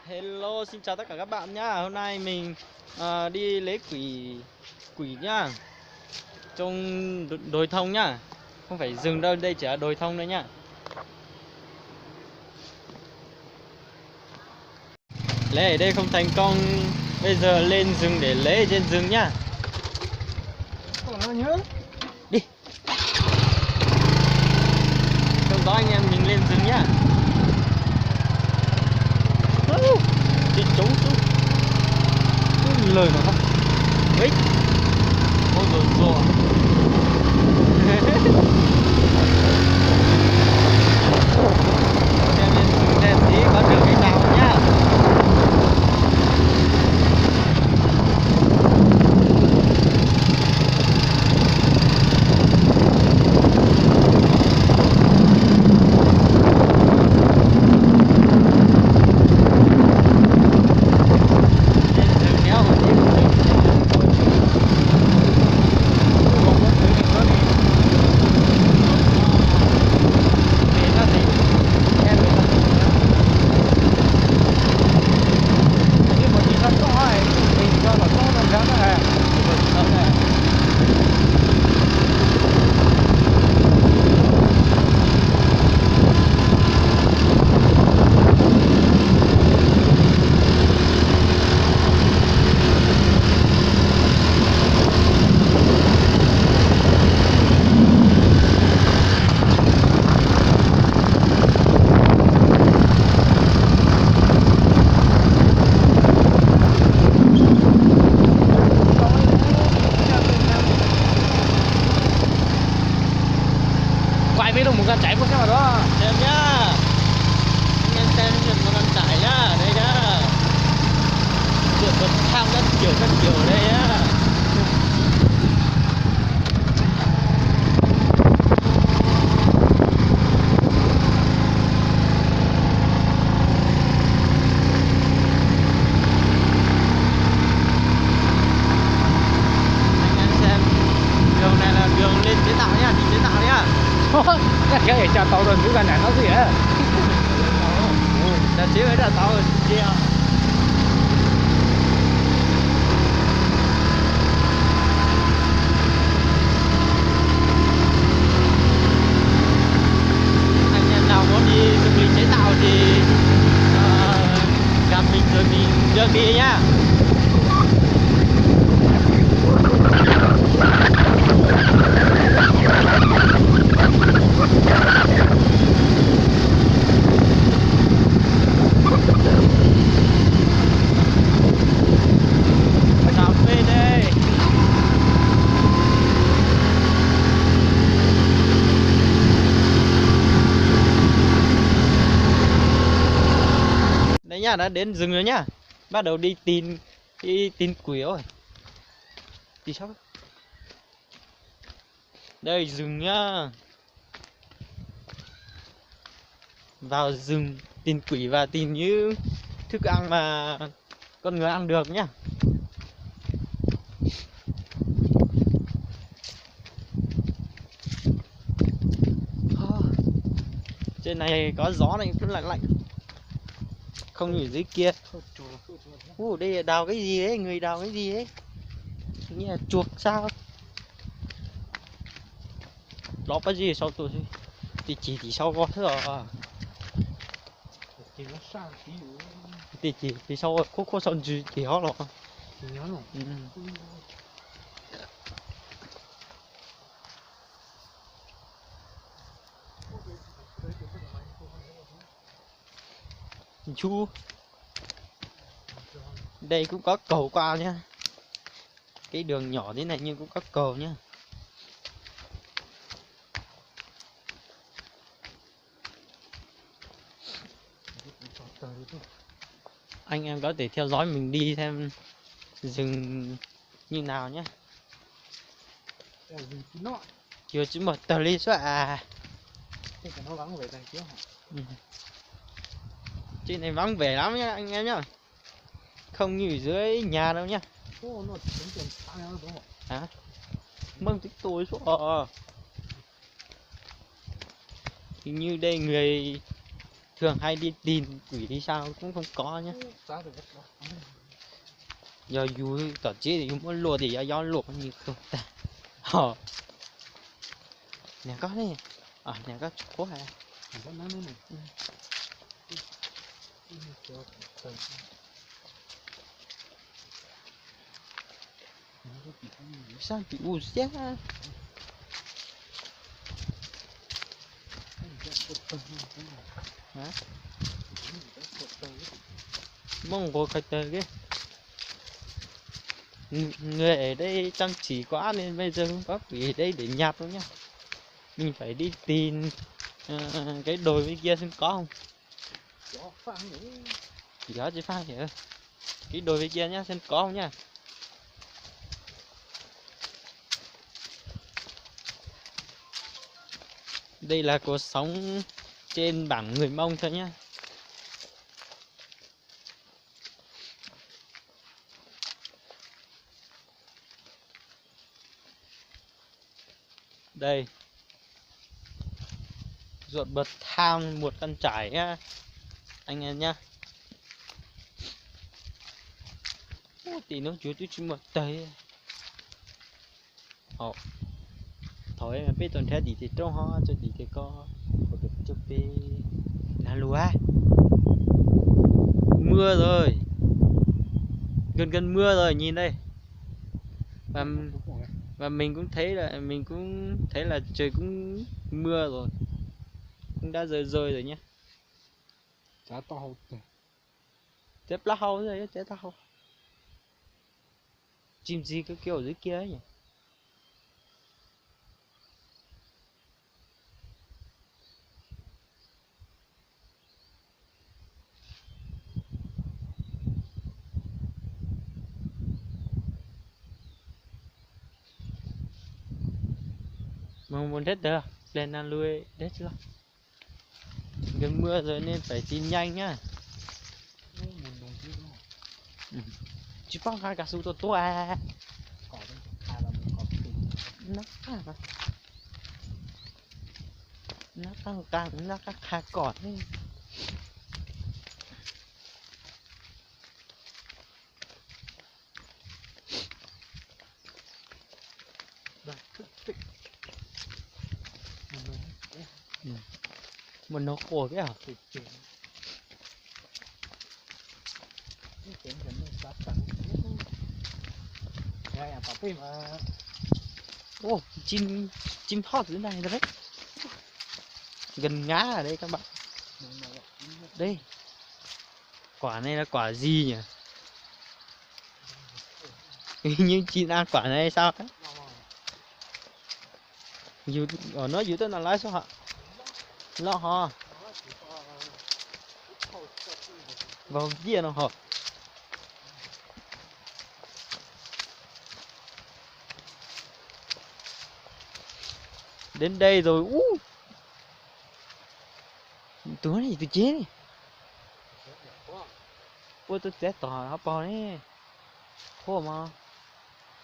Hello, xin chào tất cả các bạn nhá. Hôm nay mình đi lấy quỷ nhá. Trong đồi thông nhá. Không phải rừng đâu, đây chỉ là đồi thông thôi nhá. Lấy ở đây không thành công, bây giờ lên rừng để lấy ở trên rừng nhá. Còn nó nhớ. Đi. Trong đó anh em mình lên rừng nhá. Đi trốn xuống. Lời mà không. Ấy. Ôi rồi rồi. Xem lên rừng đèn tí có được cái nào nhá. Quay video một con chạy qua xem vào đó. Xem nhá. Anh em xem một con trải nhá. Đây nhá. Chuyện bật thang các kiểu đây nhá. Anh em xem. Đường này là đường lên chế tạo nhá, đi chế tạo nhá. Cái này chào tàu rồi cứ gần này nó gì á. Đã chế với đã tao rồi kia. Anh em nào muốn đi du lịch chế tạo thì gặp mình rồi mình đưa đi nhá. Cà phê đây. Đấy nhá, đã đến rừng rồi nhá. Bắt đầu đi tìm quỷ rồi. Đi sao? Đây rừng nhá. Vào rừng tìm quỷ và tìm những thức ăn mà con người ăn được nhá. Trên này có gió này cũng lạnh lạnh. Không như ở dưới kia. Đây là đào cái gì ấy, người đào cái gì ấy. Như là chuột sao? Lóp cái gì sau tôi thì chỉ sau có thôi à. Thì sau có son gì thì họ rồi. Chú đây cũng có cầu qua nhá. Cái đường nhỏ thế này nhưng cũng có cầu nhá. Anh em có thể theo dõi mình đi xem rừng như nào nhé. Chưa chứ một tờ ly số à. Nó vắng về này chứ. Trên này vắng vẻ lắm nhá anh em nhá. Không như ở dưới nhà đâu nhá. Hả? Mừng thích tôi số à. Hình như đây người thường hay đi tìm quỷ đi sao cũng không có nhá. Do vui tỏ chế thì muốn lùa thì do lùa như không ta. Nhà có đấy. Nhà có chỗ hả? Sao bị u xét á? Hả? Mong có cái tờ cái người ở đây chăm chỉ quá nên bây giờ không có quỷ ở đây để nhặt đâu nhá. Mình phải đi tìm cái đồi bên kia xem có không. Gió chỉ phan vậy. Cái đồi bên kia nhá xem có không nhá. Đây là cuộc sống trên bảng người Mông thôi nhá. Đây ruột bậc thang một căn trải nhá anh em nhá. Thì nó chú chỉ một tay thôi mà biết tuần thế thì trong ho cho thì có được chụp đi là lúa mưa rồi, gần mưa rồi, nhìn đây. Và mình cũng thấy là trời cũng mưa rồi, cũng đã rơi rồi nhé. Chả to Tiếp lá hâu rồi, tiếp lá hâu. Chim gì cứ kêu ở dưới kia ấy nhỉ. Mà muốn hết được lên ăn lui hết chưa. Gần mưa rồi nên phải tin nhanh nhá. Chứ không hai cả su to à. Nó căng nó các khá cọt ấy. Mà nó khổ cái hả? Ô, chim hót dưới này rồi đấy. Gần ngã ở đây các bạn. Đây. Quả này là quả gì nhỉ? Nhưng chim ăn quả này hay sao ấy? Nó dưới tên là lái số hả? Lo hò. Vào kia nó hả? Đến đây rồi. Tụi này tụi chế này. Ôi tôi chết tỏ hấp bò đấy. Khô mà.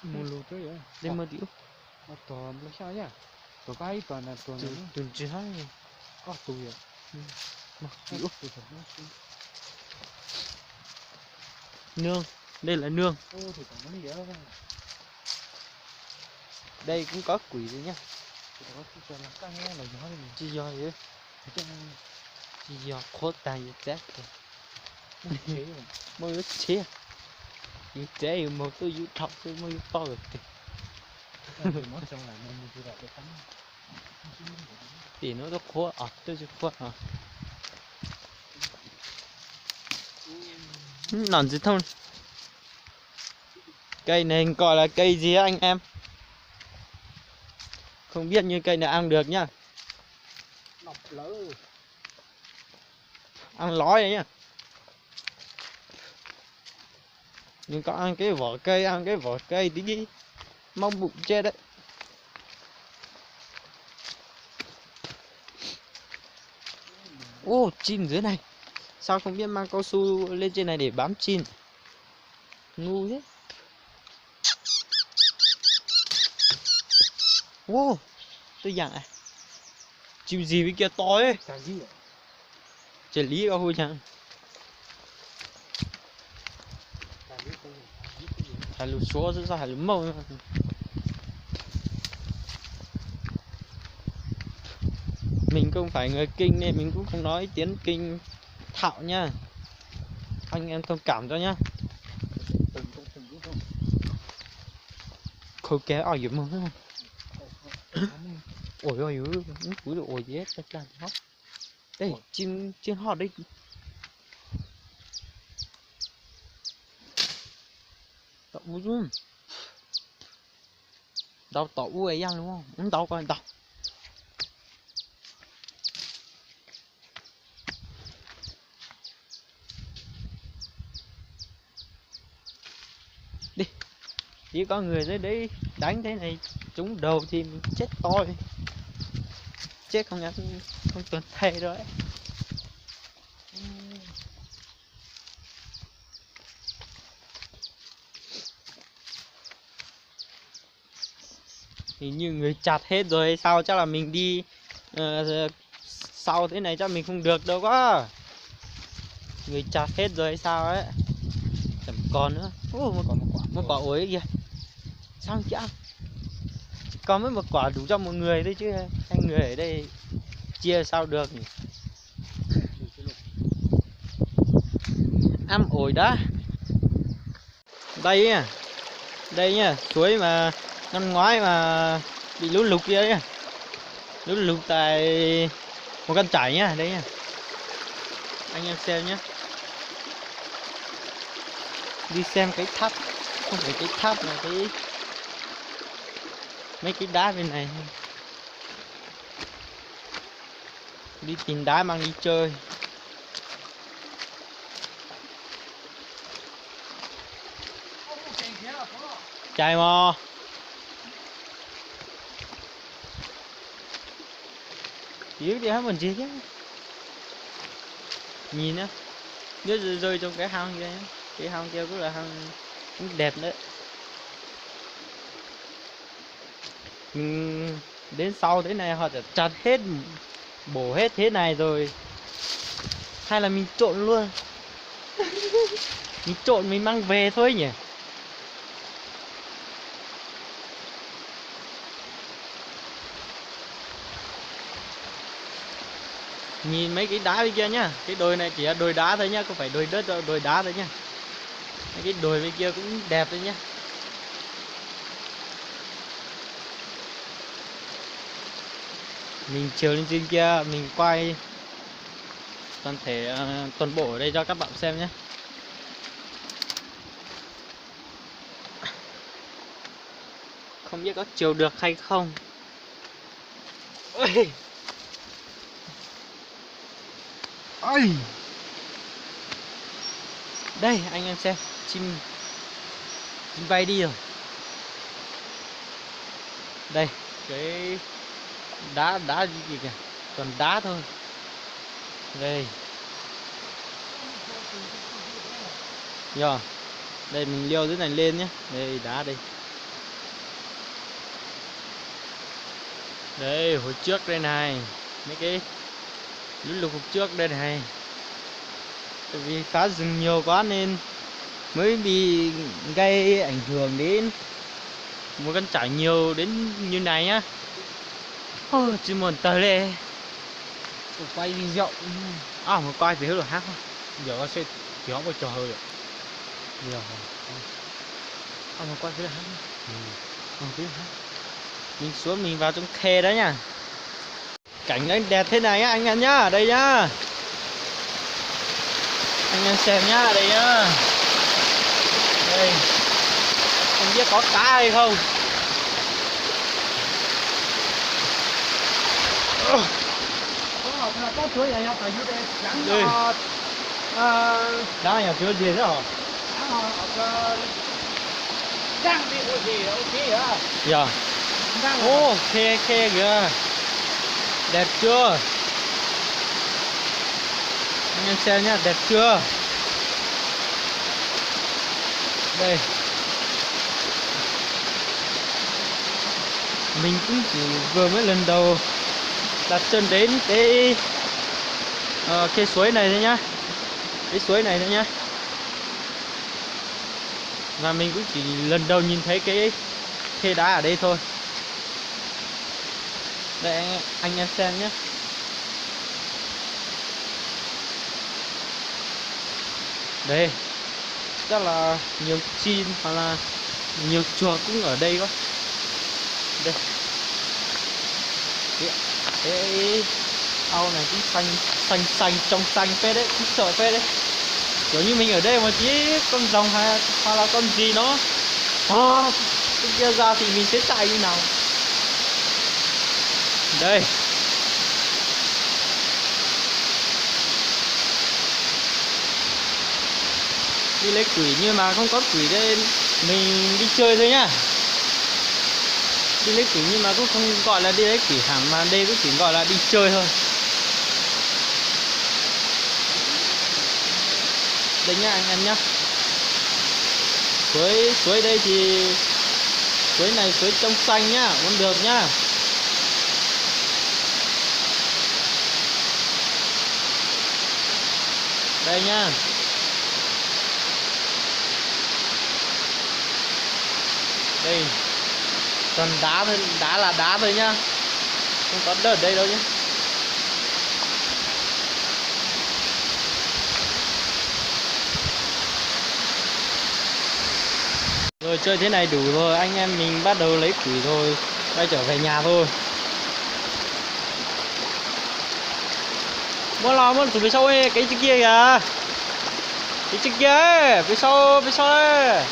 Mua lụt đấy vậy. Đây mà tiểu. Nó to nó sao nhá. Tụi cái toàn là toàn Tụi chế hết. có tụi vậy. Mà tiểu. Nương. Đây là nương. Đây cũng có quỷ rồi nhá. Chỉ do vậy. Chỉ do khốt tay vậy chết rồi. Mới chế. Như thế mà tôi giữ thọc tôi mới to được thì nó khó tôi sẽ khó hả làm gì thôi. Cây này gọi là cây gì á anh em? Không biết như cây này ăn được nhá. Ăn lói đấy nhá. Nhưng có ăn cái vỏ cây tí đi mong bụng chết đấy. Ô chim dưới này. Sao không biết mang cao su lên trên này để bám chim. Ngu thế. Ô tôi dạng à. Chim gì bên kia to ấy. Chơi lý có vui chẳng. Hải lụt số rất ra hải lụt mâu. Mình không phải người Kinh nên mình cũng không nói tiếng Kinh thạo nha. Anh em thông cảm cho nhá. Khâu kéo ở dưới mông không? Ôi ôi ôi, cúi được ôi dễ tất cả hót. Đây, chim hót đấy. Tao vui luôn. Tao tao vui ăn đúng không? Không tao coi tao. Đi. Chỉ có người dưới đấy đánh thế này trúng đầu thì mình chết toi. Chết không nhắn không tuần thay rồi ấy. Hình như người chặt hết rồi sao, chắc là mình đi sau thế này chắc mình không được đâu quá. Người chặt hết rồi sao ấy. Chẳng còn nữa. Một quả ổi kìa. Sao không chả? Có mấy một quả đủ cho một người thôi chứ hai người ở đây chia sao được nhỉ? Ăn ổi đã. Đây nha. Đây nha, suối mà năm ngoái mà bị lũ lụt kia đấy. Lũ lụt tại một con chảy nhá, đây nha. Anh em xem nhé. Đi xem cái tháp, không phải cái tháp mà cái mấy cái đá bên này. Đi tìm đá mang đi chơi. Chạy mò. Yếu đi hết mình gì chứ. Nhìn á. Nếu rơi trong cái hang kia. Cái hang kia cũng là hang đẹp đấy. Đến sau thế này họ sẽ chặt hết, bổ hết thế này rồi. Hay là mình trộn luôn. Mình trộn mình mang về thôi nhỉ. Nhìn mấy cái đá bên kia nhá. Cái đồi này chỉ là đồi đá thôi nhá, không phải đồi đất đâu, đồi đá thôi nhá. Mấy cái đồi bên kia cũng đẹp đấy nhá. Mình trèo lên trên kia, mình quay toàn bộ ở đây cho các bạn xem nhé. Không biết có trèo được hay không. Ôi. Ôi. Đây anh em xem, chim bay đi rồi. Đây, cái đá gì kìa, toàn đá thôi. Đây. Rồi. Đây mình leo dưới này lên nhé. Đây đá đây. Đây hồi trước đây này, mấy cái lũ lụt trước đây này. Tại vì phá rừng nhiều quá nên mới bị gây ảnh hưởng đến một con chảy nhiều đến như này nhá. Chỉ muốn tới đây quay video mà quay thì hết rồi hát không? giờ nó sẽ kéo vào trò hơi Nhiều mà quay thì hát không biết hát. Mình xuống mình vào trong khe đó nha. Cảnh anh đẹp thế này á anh em nhá, đây nhá. Anh em xem nhá, đây nhá. Đây. Không biết có cá hay không. có chuối này phải như thế trắng đây. Đó nhà chưa gì nữa hả? đang bị cái gì ok á. Dạ. Ô, khe kìa. Đẹp chưa? Anh em xem nhá, đẹp chưa? Đây. Mình cũng chỉ vừa mới lần đầu đặt chân đến cái cái suối này thôi nhá, cái suối này thôi nhá. Và mình cũng chỉ lần đầu nhìn thấy cái khe đá ở đây thôi. Đây anh em xem nhé. Đây chắc là nhiều chim hoặc là nhiều chuột cũng ở đây quá. Đây cái ao này cũng xanh trong xanh phết đấy, cũng sợ phết đấy. Kiểu như mình ở đây mà chỉ con rồng hay hoặc là con gì nó cái kia ra thì mình sẽ chạy như nào. Đây đi lấy quỷ nhưng mà không có quỷ đây, mình đi chơi thôi nhá. Đi lấy quỷ nhưng mà cũng không gọi là đi lấy quỷ hẳn, mà đây cũng chỉ gọi là đi chơi thôi. Đây nhá anh em nhá. Suối đây thì suối này suối trong xanh nhá, uống được nhá. Đây nhá. Đây toàn đá thôi, đá là đá thôi nhá, không có đất ở đây đâu nhá. Rồi chơi thế này đủ rồi, anh em mình bắt đầu lấy quỷ rồi, quay trở về nhà thôi. Muốn từ phía sau ấy, cái chiếc kia kìa, cái chiếc kia phía sau đây.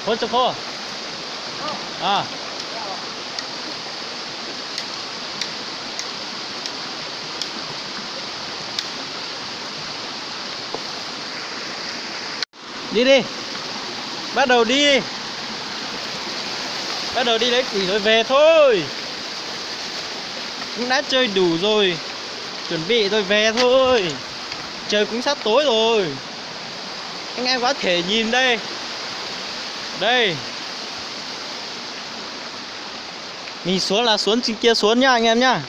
Hốt cho khô à. Đi bắt đầu đi lấy quỷ rồi về thôi. Cũng đã chơi đủ rồi, chuẩn bị rồi về thôi. Trời cũng sắp tối rồi, anh em có thể nhìn đây. Đây mình xuống là xuống trên kia xuống nhá anh em nhá.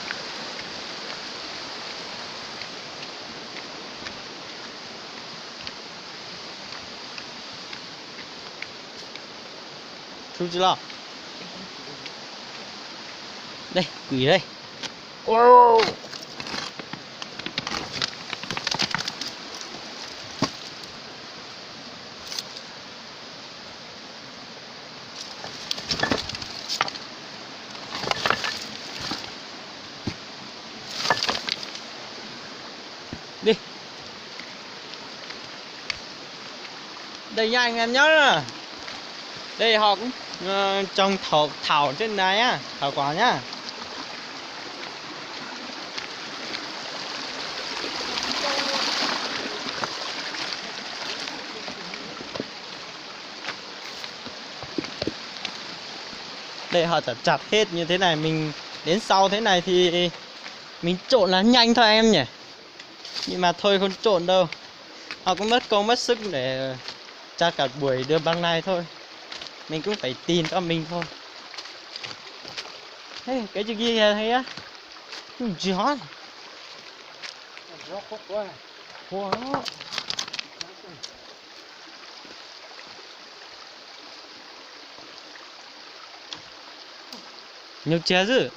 Thu chưa? Đây quỷ đây. Wow. Đi. Đây nha anh em nhá. Đây họ cũng trồng thảo trên này á, thảo quả nhá. Đây họ chặt hết như thế này, mình đến sau thế này thì mình trộn là nhanh thôi em nhỉ. Nhưng mà thôi không trộn đâu, họ cũng mất công mất sức để chặt cả buổi đưa băng này thôi. Mình cũng phải tin cho mình thôi. Hey, cái gì kia thấy á? Gió. Gió khóc quá. Wow. Nhiều chè chứ.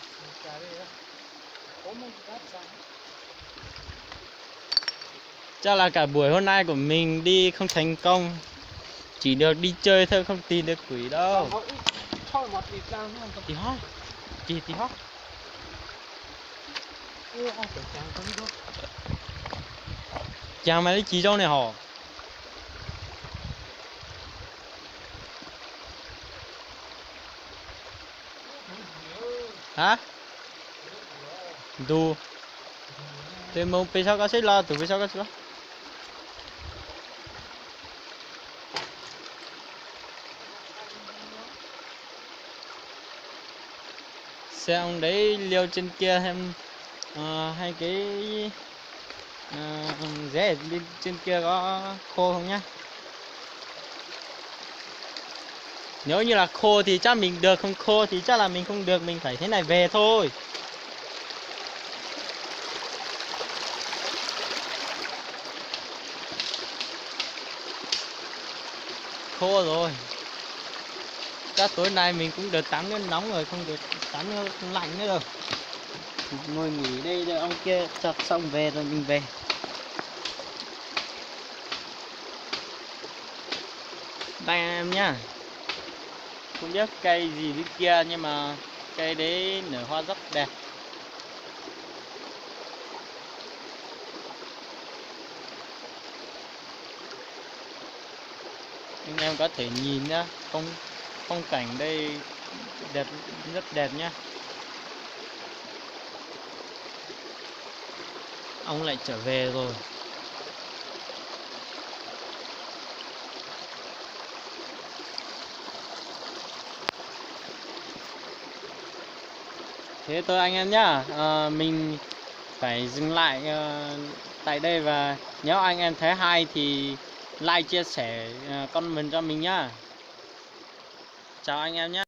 Chắc là cả buổi hôm nay của mình đi không thành công, chỉ được đi chơi thôi, không tìm được quỷ đâu. Tí hót, tí hót. Chàng mày lấy chỉ trong này hả? Hả? Đu. Thì mong besok kasih lah, tuh besok kasih lah. Xe ông đấy liêu trên kia thêm hai cái rễ bên trên kia có khô không nhá. Nếu như là khô thì chắc mình được, không khô thì chắc là mình không được, mình phải thế này về thôi. Khô rồi. Chắc tối nay mình cũng được tắm nước nóng rồi, không được tắm nước lạnh nữa đâu. Ngồi nghỉ đây rồi ông kia chặt xong về rồi mình về. Đây anh em nhá. Không biết cây gì bên kia nhưng mà cây đấy nở hoa rất đẹp. Anh em có thể nhìn nhá, phong cảnh đây đẹp, rất đẹp nhá. Ông lại trở về rồi. Thế thôi anh em nhá, mình phải dừng lại tại đây, và nếu anh em thấy hay thì like chia sẻ comment cho mình nhá. Chào anh em nhé.